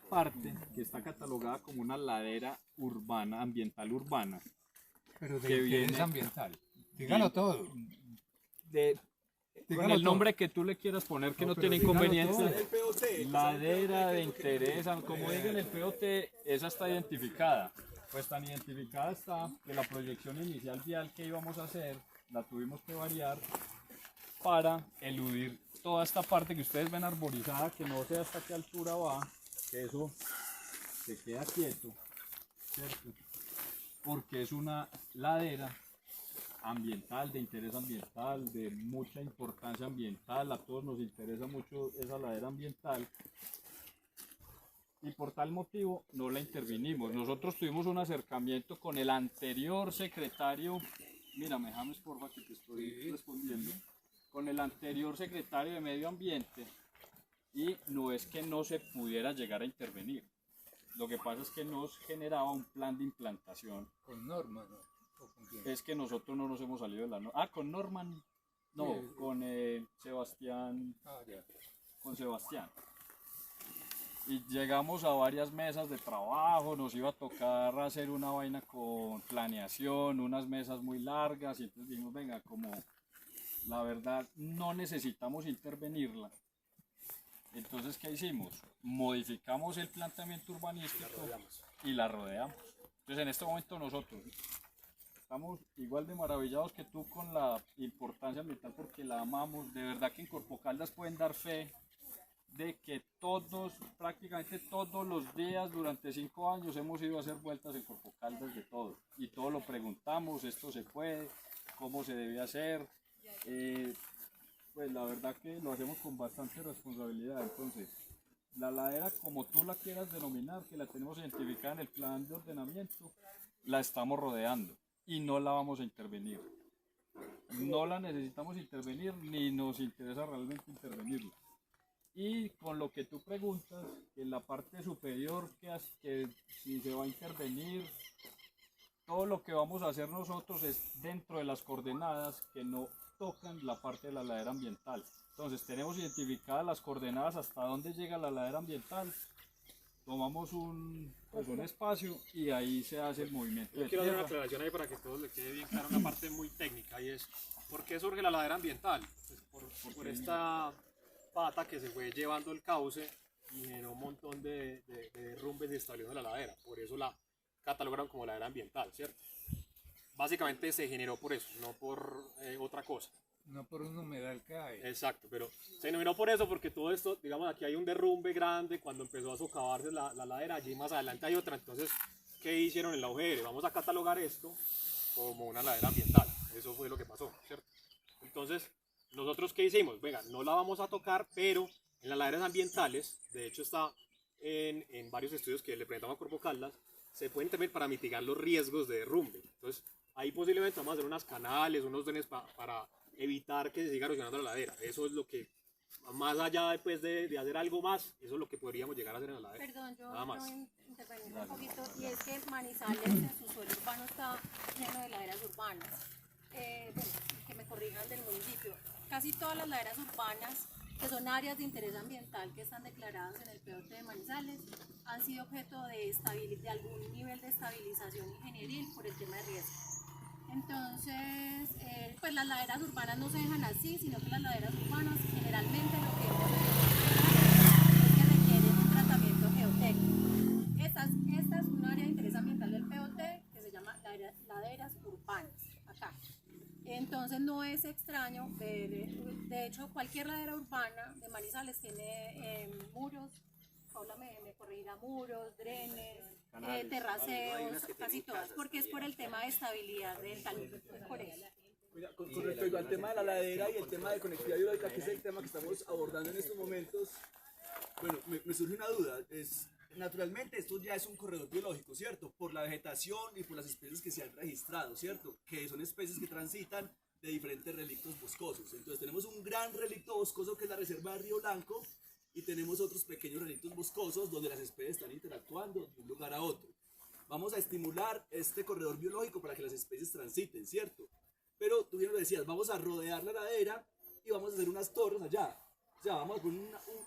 parte que está catalogada como una ladera urbana, ambiental urbana. Pero de que interés viene ambiental. Dígalo todo. de, con Dígalo el nombre todo. que tú le quieras poner, que no pero tiene dígalo inconveniente. El POT. Ladera de interés, como diga en el POT, esa está identificada. Pues tan identificada está que la proyección inicial vial que íbamos a hacer la tuvimos que variar para eludir toda esta parte que ustedes ven arborizada, que no sé hasta qué altura va, que eso se queda quieto, ¿cierto? Porque es una ladera ambiental, de interés ambiental, de mucha importancia ambiental, a todos nos interesa mucho esa ladera ambiental y por tal motivo no la intervinimos. Nosotros tuvimos un acercamiento con el anterior secretario, mira, me James, porfa, que te estoy respondiendo, con el anterior secretario de Medio Ambiente y no es que no se pudiera llegar a intervenir. Lo que pasa es que nos generaba un plan de implantación. Con normas, ¿no? ¿O con quién? Es que nosotros no nos hemos salido de la norma. Ah, con Norman. No, Sí. con Sebastián. Ah, ya. Con Sebastián. Y llegamos a varias mesas de trabajo, nos iba a tocar hacer una vaina con planeación, unas mesas muy largas, y entonces dijimos, venga, como la verdad no necesitamos intervenirla. Entonces, ¿qué hicimos? Modificamos el planteamiento urbanístico y la rodeamos. Entonces, en este momento nosotros estamos igual de maravillados que tú con la importancia ambiental porque la amamos. De verdad que en Corpo Caldas pueden dar fe de que todos, prácticamente todos los días durante 5 años hemos ido a hacer vueltas en Corpo Caldas de todo. Y todo lo preguntamos, esto se puede, cómo se debe hacer. Pues la verdad que lo hacemos con bastante responsabilidad. Entonces, la ladera, como tú la quieras denominar, que la tenemos identificada en el plan de ordenamiento, la estamos rodeando y no la vamos a intervenir. No la necesitamos intervenir ni nos interesa realmente intervenirla. Y con lo que tú preguntas, en la parte superior, que si se va a intervenir, todo lo que vamos a hacer nosotros es dentro de las coordenadas que no tocan la parte de la ladera ambiental. Entonces tenemos identificadas las coordenadas hasta dónde llega la ladera ambiental, tomamos pues un espacio y ahí se hace el movimiento Yo de quiero hacer una tierra. aclaración ahí para que a todos les quede bien clara una parte muy técnica y es ¿por qué surge la ladera ambiental? Pues por esta pata que se fue llevando el cauce y generó un montón de derrumbes y estabilidad de la ladera, por eso la catalogaron como ladera ambiental, ¿cierto? Básicamente se generó por eso, no por otra cosa. No por un humedal que hay. Exacto, pero se denominó por eso porque todo esto, digamos, aquí hay un derrumbe grande cuando empezó a socavarse la ladera, allí más adelante hay otra, entonces, ¿qué hicieron en la UGR? Vamos a catalogar esto como una ladera ambiental, eso fue lo que pasó, ¿cierto? Entonces, ¿nosotros qué hicimos? Venga, no la vamos a tocar, pero en las laderas ambientales, de hecho está en varios estudios que le presentamos a Corpo Caldas, se pueden intervenir para mitigar los riesgos de derrumbe. Entonces, ahí posiblemente vamos a hacer unas canales, unos drenes para evitar que se siga erosionando la ladera. Eso es lo que, más allá después de hacer algo más, eso es lo que podríamos llegar a hacer en la ladera. Perdón, yo Nada más. intervenir un poquito, y es que Manizales en su suelo urbano está lleno de laderas urbanas. Bueno, que me corrijan del municipio. Casi todas las laderas urbanas, que son áreas de interés ambiental que están declaradas en el POT de Manizales, han sido objeto de algún nivel de estabilización ingenieril por el tema de riesgo. Entonces, pues las laderas urbanas no se dejan así, sino que las laderas urbanas generalmente lo que es que requieren un tratamiento geotécnico. Esta es un área de interés ambiental del POT que se llama laderas urbanas, acá. Entonces no es extraño ver, de hecho cualquier ladera urbana de Manizales tiene muros, Paula me corregirá, muros, drenes, terraceos, casi todas, porque es por el tema de estabilidad del talud, por eso. Oiga, con respecto al tema de la ladera y el tema de conectividad biológica, que es el tema que estamos abordando en estos momentos, bueno, me surge una duda. Naturalmente esto ya es un corredor biológico, ¿cierto? Por la vegetación y por las especies que se han registrado, ¿cierto? Que son especies que transitan de diferentes relictos boscosos. Entonces tenemos un gran relicto boscoso que es la reserva de Río Blanco y tenemos otros pequeños relictos boscosos donde las especies están interactuando de un lugar a otro. Vamos a estimular este corredor biológico para que las especies transiten, ¿cierto? Pero tú bien lo decías, vamos a rodear la ladera y vamos a hacer unas torres allá. O sea, vamos a poner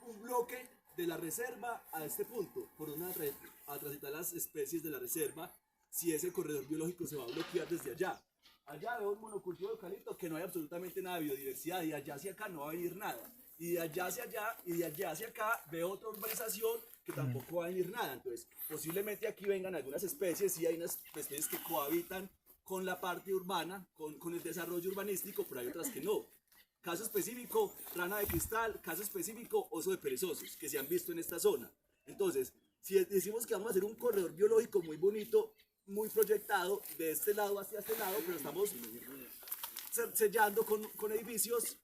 un bloque de la reserva a este punto, por una red, a transitar las especies de la reserva, si ese corredor biológico se va a bloquear desde allá. Allá veo un monocultivo de eucalipto que no hay absolutamente nada de biodiversidad, y de allá hacia acá no va a venir nada. Y de allá hacia allá, y de allá hacia acá, veo otra urbanización que tampoco va a venir nada. Entonces, posiblemente aquí vengan algunas especies, y hay unas especies que cohabitan con la parte urbana, con el desarrollo urbanístico, pero hay otras que no. Caso específico, rana de cristal; caso específico, oso de perezosos, que se han visto en esta zona. Entonces, si decimos que vamos a hacer un corredor biológico muy bonito, muy proyectado, de este lado hacia este lado, pero estamos sellando con edificios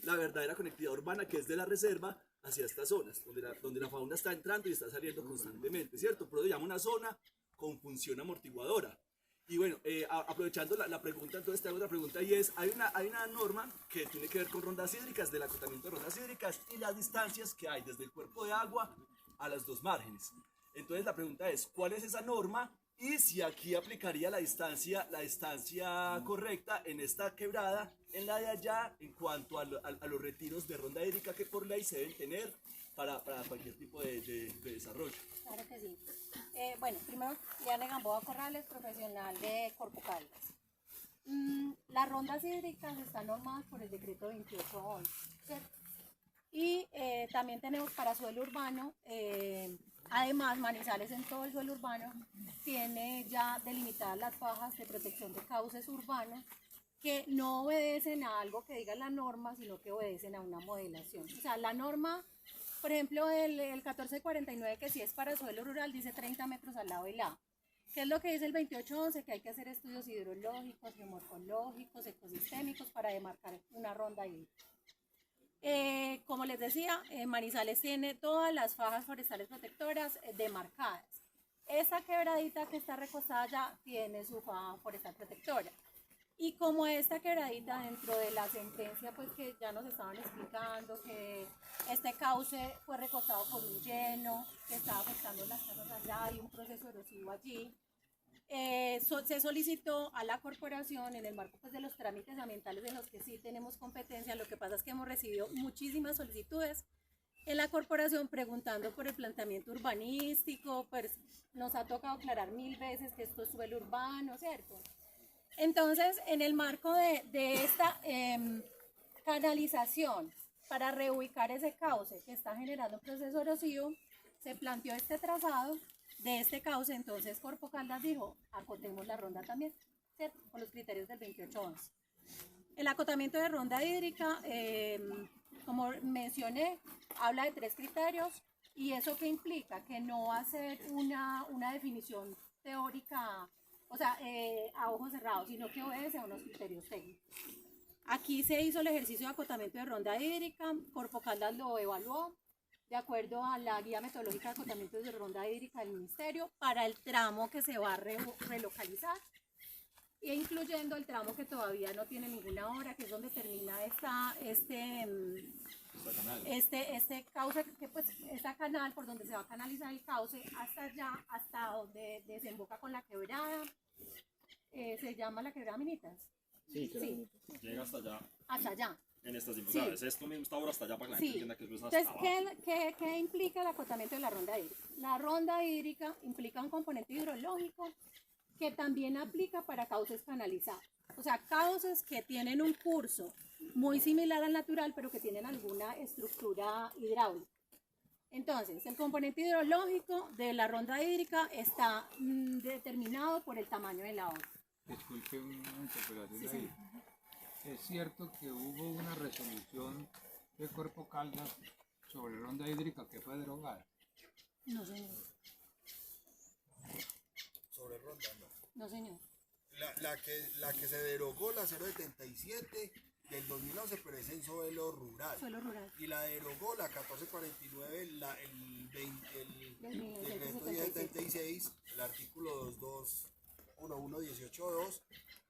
la verdadera conectividad urbana, que es de la reserva hacia estas zonas, donde la fauna está entrando y está saliendo constantemente, ¿cierto? Por eso se llama una zona con función amortiguadora. Y bueno, aprovechando la pregunta, entonces te hago otra pregunta, y es, hay una norma que tiene que ver con rondas hídricas, del acotamiento de rondas hídricas y las distancias que hay desde el cuerpo de agua a las dos márgenes. Entonces la pregunta es, ¿cuál es esa norma? Y si aquí aplicaría la distancia correcta en esta quebrada, en la de allá, en cuanto a los retiros de ronda hídrica que por ley se deben tener para cualquier tipo de desarrollo. Claro que sí. Bueno, primero, Liane Gamboa Corrales, profesional de Corpo Caldas. Las rondas hídricas están normadas por el decreto 2811, ¿cierto? Y también tenemos para suelo urbano, además Manizales en todo el suelo urbano tiene ya delimitadas las fajas de protección de cauces urbanos que no obedecen a algo que diga la norma, sino que obedecen a una modelación. O sea, la norma, por ejemplo, el 1449, que si es para suelo rural, dice 30 metros al lado y lado. ¿Qué es lo que dice el 2811? Que hay que hacer estudios hidrológicos, geomorfológicos, ecosistémicos para demarcar una ronda hídrica. Como les decía, Manizales tiene todas las fajas forestales protectoras demarcadas. Esta quebradita que está recostada ya tiene su faja forestal protectora. Y como esta quebradita, dentro de la sentencia, pues que ya nos estaban explicando que este cauce fue recostado por un lleno, que estaba afectando las casas allá, hay un proceso erosivo allí. Se solicitó a la corporación en el marco pues, de los trámites ambientales en los que sí tenemos competencia. Lo que pasa es que hemos recibido muchísimas solicitudes en la corporación preguntando por el planteamiento urbanístico, pues nos ha tocado aclarar 1000 veces que esto es suelo urbano, ¿cierto? Entonces, en el marco de esta canalización para reubicar ese cauce que está generando un proceso erosivo, se planteó este trazado de este cauce. Entonces Corpo Caldas dijo, acotemos la ronda también, ¿cierto? Con los criterios del 2811. El acotamiento de ronda hídrica, como mencioné, habla de 3 criterios, y eso que implica que no va a ser una definición teórica, o sea, a ojos cerrados, sino que obedece a unos criterios técnicos. Aquí se hizo el ejercicio de acotamiento de ronda hídrica, Corpo Caldas lo evaluó de acuerdo a la guía metodológica de acotamiento de ronda hídrica del Ministerio para el tramo que se va a relocalizar, e incluyendo el tramo que todavía no tiene ninguna obra, que es donde termina este cauce, que pues esta canal por donde se va a canalizar el cauce hasta allá, hasta donde desemboca con la quebrada, se llama la quebrada Minitas. Sí, Sí. Llega hasta allá. Hasta allá. En estas Sí. dificultades. Esto mismo está ahora hasta allá para que la gente Sí. entienda que eso es hasta Entonces, abajo. ¿qué implica el acotamiento de la ronda hídrica? La ronda hídrica implica un componente hidrológico que también aplica para cauces canalizados. O sea, cauces que tienen un curso muy similar al natural, pero que tienen alguna estructura hidráulica. Entonces, el componente hidrológico de la ronda hídrica está determinado por el tamaño de la obra. Disculpe una interpelación Sí, ahí. señor. Es cierto que hubo una resolución de Corpo Caldas sobre ronda hídrica que fue derogada. No, señor. Sobre ronda, no. No, señor. La que se derogó, la 077 del 2011, pero es en suelo rural. Suelo rural. Y la derogó la 1449, el decreto 1076, el artículo 221118.2,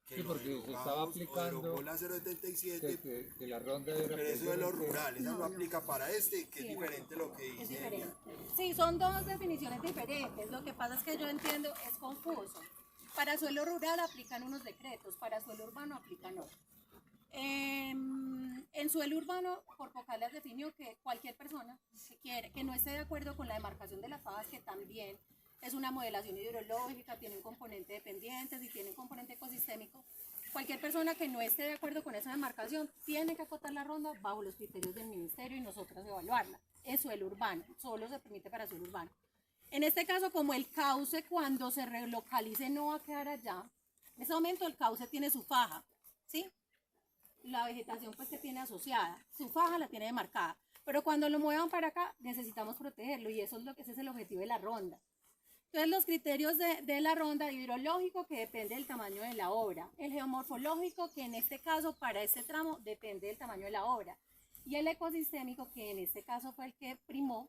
que Sí, lo porque se derogamos, estaba o aplicando derogó la 077, que la ronda era pero eso es lo precisamente- rural, esa no aplica para este, que Sí, es diferente lo que Es dice diferente. ella. Sí, son dos definiciones diferentes. Lo que pasa es que yo entiendo, es confuso. Para suelo rural aplican unos decretos, para suelo urbano aplican otros. En suelo urbano, Corpocaldas definió que cualquier persona que no esté de acuerdo con la demarcación de las fajas, que también es una modelación hidrológica, tiene un componente de pendientes y tiene un componente ecosistémico, cualquier persona que no esté de acuerdo con esa demarcación tiene que acotar la ronda bajo los criterios del ministerio y nosotros evaluarla. Es suelo urbano, solo se permite para suelo urbano. En este caso, como el cauce cuando se relocalice no va a quedar allá, en ese momento el cauce tiene su faja, ¿sí? La vegetación pues que tiene asociada, su faja la tiene demarcada, pero cuando lo muevan para acá necesitamos protegerlo y eso es ese es el objetivo de la ronda. Entonces los criterios de la ronda: hidrológico, que depende del tamaño de la obra; el geomorfológico, que en este caso para este tramo depende del tamaño de la obra; y el ecosistémico, que en este caso fue el que primó,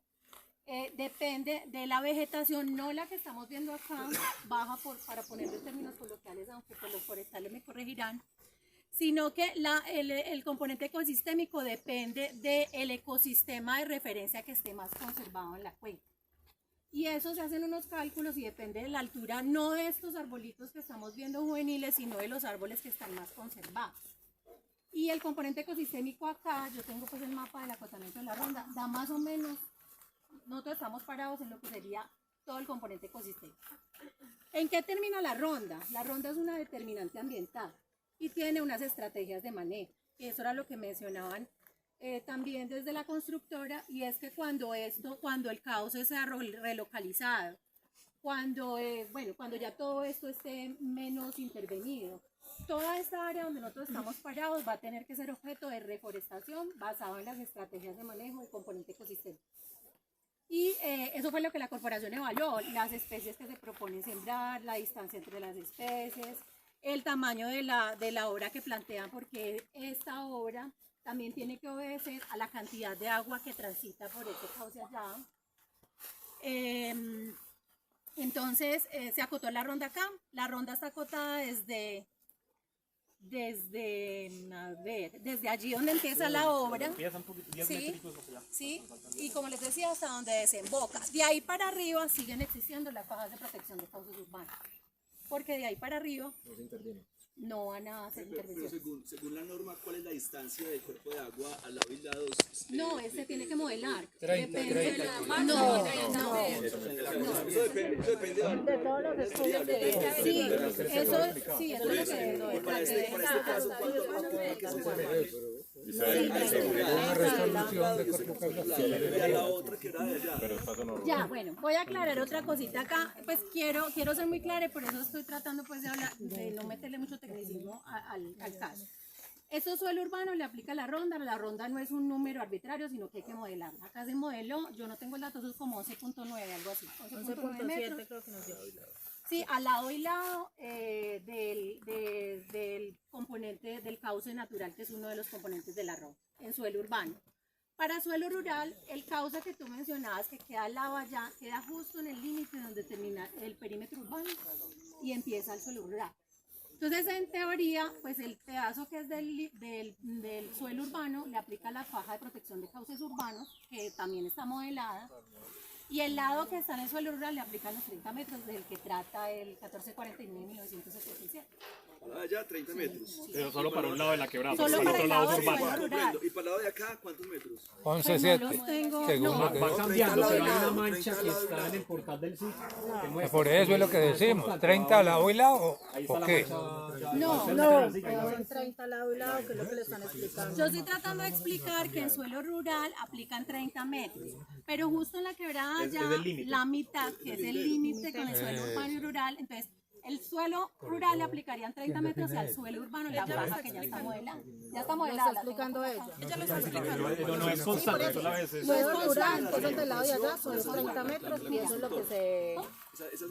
depende de la vegetación, no la que estamos viendo acá, baja para ponerlo en términos coloquiales, aunque pues los forestales me corregirán, sino que el componente ecosistémico depende del ecosistema de referencia que esté más conservado en la cuenca. Y eso se hacen unos cálculos y depende de la altura, no de estos arbolitos que estamos viendo juveniles, sino de los árboles que están más conservados. Y el componente ecosistémico acá, yo tengo pues el mapa del acotamiento de la ronda, da más o menos, nosotros estamos parados en lo que sería todo el componente ecosistémico. ¿En qué termina la ronda? La ronda es una determinante ambiental y tiene unas estrategias de manejo. Y eso era lo que mencionaban también desde la constructora, y es que cuando el cauce sea relocalizado, cuando ya todo esto esté menos intervenido, toda esta área donde nosotros estamos parados va a tener que ser objeto de reforestación basado en las estrategias de manejo del componente ecosistémico. Y eso fue lo que la corporación evaluó: las especies que se proponen sembrar, la distancia entre las especies, el tamaño de la obra que plantean, porque esta obra también tiene que obedecer a la cantidad de agua que transita por este cauce allá. Entonces se acotó la ronda acá. La ronda está acotada desde allí donde empieza la obra, ¿sí? Y como les decía, hasta donde desemboca. De ahí para arriba siguen existiendo las fajas de protección de cauces urbanos, porque de ahí para arriba no van a hacer intervención. Pero según la norma, ¿cuál es la distancia del cuerpo de agua al lado y lado? No, este tiene que modelar. 30. No. Eso depende De todos los estudios de... Sí, eso es lo que... para este caso, ¿cuánto tiene que ser? Una resolución de Corpocaldas. Y a la otra que era de allá. Ya, bueno, voy a aclarar otra cosita acá. Pues quiero ser muy clara, y por eso estoy tratando pues de hablar, de no meterle mucho tecnicismo al caso. Esto es suelo urbano, le aplica la ronda no es un número arbitrario, sino que hay que modelarla. Acá se modeló, yo no tengo el dato, eso es como 11.9, algo así. 11.9 metros. Creo que nos dio. Sí, al lado y lado del componente del cauce natural, que es uno de los componentes de la ronda, en suelo urbano. Para suelo rural, el cauce que tú mencionabas, que queda al lado allá, queda justo en el límite donde termina el perímetro urbano y empieza el suelo rural. Entonces, en teoría, pues el pedazo que es del suelo urbano le aplica la faja de protección de cauces urbanos, que también está modelada, y el lado que está en el suelo rural le aplican los 30 metros del que trata el 1449 de 1977. Allá 30 metros. Sí. Pero solo para un lado de la quebrada, Solo porque para el el otro lado lado del es urbano. suelo rural. ¿Y para el lado de acá cuántos metros? 11.7. No los tengo, Según no. lo que Va cambiando, pero hay una 30 mancha que lados, está en el portal del sitio. que muestra Por eso es lo que decimos, 30 al lado y lado, Ahí está ¿o la qué? mancha. No, Son 30 lado y lado, que es lo que le están explicando. yo estoy tratando de explicar que en suelo rural aplican 30 metros, pero justo en la quebrada allá, la mitad, que es el límite con el suelo urbano y rural, entonces el suelo rural le aplicarían 30 metros y al suelo urbano la faja que ya está modelada. Ya está Lo modelada. está explicando ella. Ella lo está explicando. Pero no es constante, solo a veces. Suelo rural, que es el del lado de allá, son 30 metros y eso es lo que se... Esa es